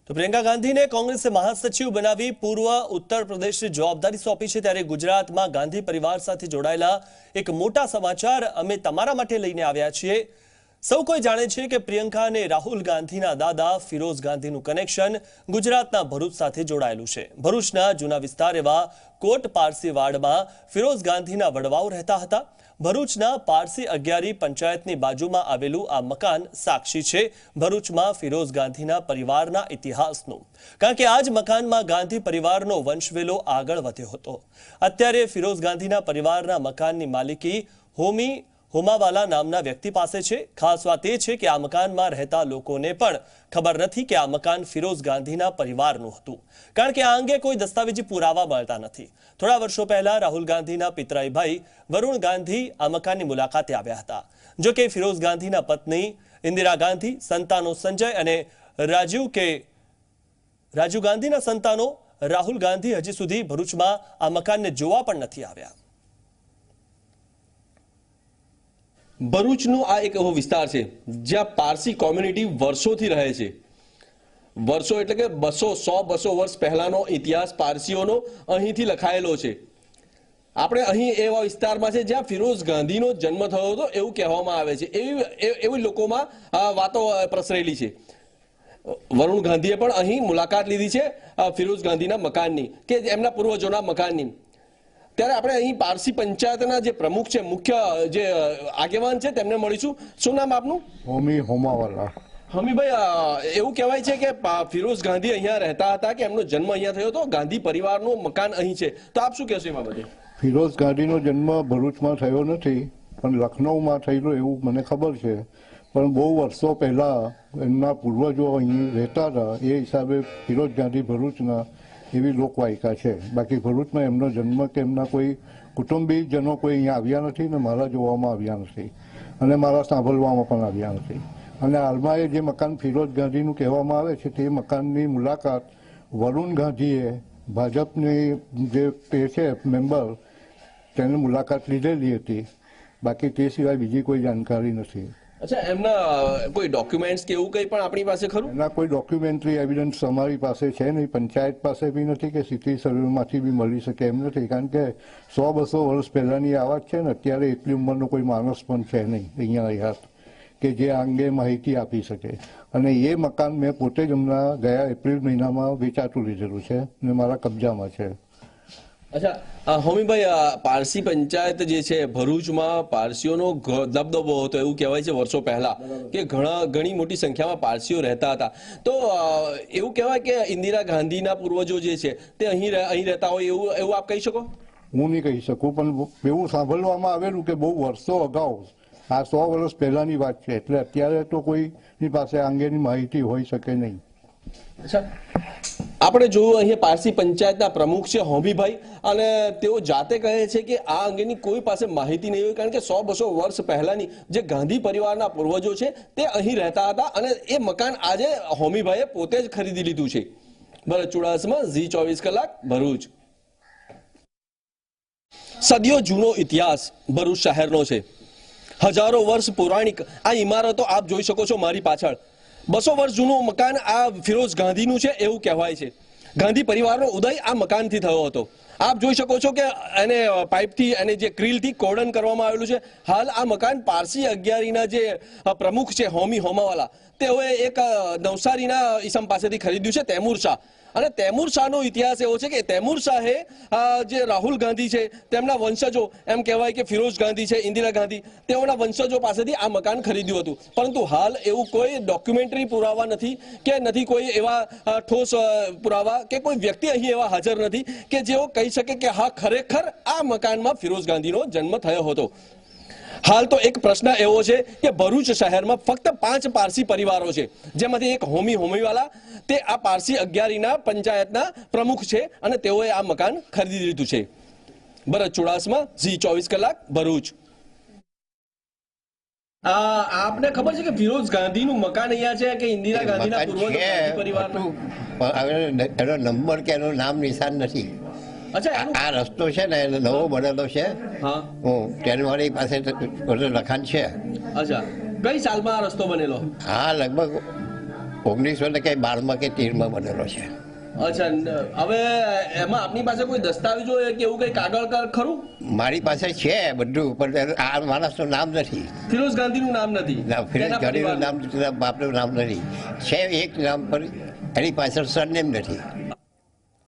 તો પ્રિયંકા ગાંધીને કોંગ્રેસે મહાસચિવ બનાવી પૂર્વ ઉત્તર પ્રદેશની જવાબદારી સોંપી છે, ત્યારે ગુજરાતમાં ગાંધી પરિવાર સાથે જોડાયેલા એક મોટા સમાચાર અમે તમારા માટે લઈને આવ્યા છીએ। સૌ કોઈ જાણે છે કે પ્રિયંકા અને રાહુલ ગાંધીના દાદા ફિરોઝ ગાંધીનું કનેક્શન ગુજરાતના ભરૂચ સાથે જોડાયેલું છે। ભરૂચના જૂના વિસ્તાર એવા કોટ પારસી વાડમાં ફિરોઝ ગાંધીના વડવાઓ રહેતા હતા। ભરૂચના પારસી અગિયારી પંચાયતની બાજુમાં આવેલું આ મકાન સાક્ષી છે ભરૂચમાં ફિરોઝ ગાંધીના પરિવારના ઇતિહાસનો, કારણ કે આ જ મકાનમાં ગાંધી પરિવારનો વંશવેલો આગળ વધ્યો હતો। અત્યારે ફિરોઝ ગાંધીના પરિવારના મકાનની માલિકી હોમી હોમાવાલા નામના વ્યક્તિ પાસે છે। ખાસ વાત એ છે કે આ મકાનમાં રહેતા લોકોને પણ ખબર નથી કે આ મકાન ફિરોઝ ગાંધીના પરિવારનું હતું, કારણ કે આ અંગે કોઈ દસ્તાવેજી પુરાવા મળતા નથી। થોડા વર્ષો પહેલા રાહુલ ગાંધીના પિતરાઈ ભાઈ વરુણ ગાંધી આ મકાનની મુલાકાતે આવ્યા હતા। જો કે ફિરોઝ ગાંધીના પત્ની ઇન્દિરા ગાંધી, સંતાનો સંજય અને રાજુ ગાંધીના સંતાનો રાહુલ ગાંધી હજી સુધી ભરૂચમાં આ મકાનને જોવા પણ નથી આવ્યા। ભરૂચનો આ એક એવો વિસ્તાર છે જ્યાં પારસી કોમ્યુનિટી વર્ષોથી રહે છે। વર્ષો એટલે કે 200 વર્ષ પહેલાનો ઇતિહાસ પારસીઓનો અહીંથી લખાયેલો છે। આપણે અહીં એવા વિસ્તારમાં છે જ્યાં ફિરોઝ ગાંધીનો જન્મ થયો હતો એવું કહેવામાં આવે છે। એવી લોકોમાં વાતો પ્રસરેલી છે। વરુણ ગાંધીએ પણ અહીં મુલાકાત લીધી છે ફિરોઝ ગાંધીના મકાનની, કે એમના પૂર્વજોના મકાનની। ત્યારે આપણે અહીં પારસી પંચાયતના જે પ્રમુખ છે, મુખ્ય જે આગેવાન છે, તેમને મળીશું। શું નામ આપનું? હોમી હોમાવાલા। હોમીભાઈ, એવું કહેવાય છે કે ફિરોઝ ગાંધી અહીંયા રહેતા હતા, કે એમનો જન્મ અહીંયા થયો હતો, ગાંધી પરિવારનું મકાન અહીં છે, તો આપ શું કહેશો એ બાબતે? ફિરોઝ ગાંધીનો જન્મ ભરૂચમાં થયો નથી, પણ લખનૌમાં થયેલો એવું મને ખબર છે। પણ બહુ વર્ષો પહેલા એમના પૂર્વજો અહીં રહેતા હતા, એ હિસાબે ફિરોઝ ગાંધી ભરૂચના એવી લોકવાયકા છે। બાકી ભરૂચમાં એમનો જન્મ કે એમના કોઈ કુટુંબીજનો કોઈ અહીંયા આવ્યા નથી, ને મારા જોવામાં આવ્યા નથી, અને મારા સાંભળવામાં પણ આવ્યા નથી। અને હાલમાં એ જે મકાન ફિરોઝ ગાંધીનું કહેવામાં આવે છે, તે મકાનની મુલાકાત વરુણ ગાંધીએ, ભાજપની જે તે છે મેમ્બર, તેને મુલાકાત લીધેલી હતી। બાકી તે સિવાય બીજી કોઈ જાણકારી નથી। અચ્છા, એમના કોઈ ડોક્યુમેન્ટ્સ કે એવું કંઈ પણ આપણી પાસે ખરું? એના કોઈ ડોક્યુમેન્ટરી એવિડન્સ અમારી પાસે છે નહીં, પંચાયત પાસે બી નથી, કે સિટી સર્વેમાંથી બી મળી શકે એમ નથી, કારણ કે 100-200 વર્ષ પહેલાની આ વાત છે ને। અત્યારે એટલી ઉંમરનો કોઈ માણસ પણ છે નહીં અહીંયા રહ્યા કે જે આ અંગે માહિતી આપી શકે। અને એ મકાન મેં પોતે જ હમણાં ગયા એપ્રિલ મહિનામાં વેચાતું લીધેલું છે ને મારા કબજામાં છે। અચ્છા, હોમીભાઈ, પારસી પંચાયત જે છે ભરૂચમાં પારસીઓનો દબદબો હતો એવું કહેવાય છે વર્ષો પહેલા, કે ઘણી મોટી સંખ્યામાં પારસીઓ રહેતા હતા। તો એવું કહેવાય કે ઇન્દિરા ગાંધીના પૂર્વજો જે છે તે અહીં રહેતા હોય એવું આપ કહી શકો? હું નહીં કહી શકું, પણ એવું સાંભળવામાં આવેલું કે બહુ વર્ષો અગાઉ, આ 100 વર્ષ પહેલાની વાત છે, એટલે અત્યારે તો કોઈની પાસે આ અંગેની માહિતી હોઈ શકે નહીં। અચ્છા, આપણે જોયું અહીંયા પારસી પંચાયતના પ્રમુખ છે હોમીભાઈ, અને તેઓ જાતે કહે છે કે આ અંગેની કોઈ પાસે માહિતી નહીં હોય, કારણ કે 100-200 વર્ષ પહેલાની જે ગાંધી પરિવારના પૂર્વજો છે તે અહીં રહેતા હતા, અને એ મકાન આજે હોમીભાઈએ પોતે જ ખરીદી લીધું છે। ભરત ચુડાસમા, ઝી24 કલાક, ભરૂચ। સદીઓ જૂનો ઇતિહાસ ભરૂચ શહેરનો છે। હજારો વર્ષ પૌરાણિક આ ઇમારતો આપ જોઈ શકો છો મારી પાછળ। 200 વર્ષ જૂનું મકાન આ ફિરોઝ ગાંધીનું છે એવું કહેવાય છે। ગાંધી પરિવારનો ઉદય આ મકાનથી થયો હતો। આપ જોઈ શકો છો કે એને પાઇપથી અને જે ક્રીલથી કોર્ડન કરવામાં આવેલું છે। હાલ આ મકાન પારસી અગિયારીના જે પ્રમુખ છે હોમી હોમાવાલા, તેઓએ એક નવસારીના ઈસમ પાસેથી ખરીદ્યું છે, તૈમૂર શાહ। અને તૈમૂર શાહનો ઇતિહાસ એવો છે કે તૈમૂર શાહે જે રાહુલ ગાંધી છે તેમના વંશજો, એમ કહેવાય કે ફિરોઝ ગાંધી છે, ઇન્દિરા ગાંધી, તેઓના વંશજો પાસેથી આ મકાન ખરીદ્યું હતું। પરંતુ હાલ એવું કોઈ ડોક્યુમેન્ટરી પુરાવા નથી, કે નથી કોઈ એવા ઠોસ પુરાવા, કે કોઈ વ્યક્તિ અહીં એવા હાજર નથી કે જેઓ કહી શકે કે હા, ખરેખર આ મકાનમાં ફિરોઝ ગાંધીનો જન્મ થયો હતો। હાલ તો એક પ્રશ્ન એવો છે કે ભરૂચ શહેરમાં ફક્ત 5 પારસી પરિવારો છે, જેમાંથી એક હોમીવાલા, તે આ પારસી અગિયારીના પંચાયતના પ્રમુખ છે, અને તેઓએ આ મકાન ખરીદી લીધું છે। ભરત ચુડાસમા, ઝી24 કલાક, ભરૂચ। આપને ખબર છે કે ફિરોઝ ગાંધીનું મકાન અહીંયા છે, કે ઇન્દિરા ગાંધીના પૂર્વજ પરિવારનું? એનો નંબર કે એનું નામ નિશાન નથી। અચ્છા, આ રસ્તો છે ને નવો બનેલો છે, તેની મારી પાસે લખાણ છે। અચ્છા, કઈ સાલમાં આ રસ્તો બનેલો? હા, લગભગ 1912 કે 13 બનેલો છે. અચ્છા હવે એમાં આપની પાસે કોઈ દસ્તાવેજો કે એવું કઈ કાગળ ખરું? મારી પાસે છે બધું, પણ આ માણસનું નામ નથી. ફિરોઝ ગાંધીનું નામ નથી? ના, ફિરોઝ ગાંધીનું નામ, બાપનું નામ નથી. છે એક નામ પર, એની પાછળ સરનેમ નથી.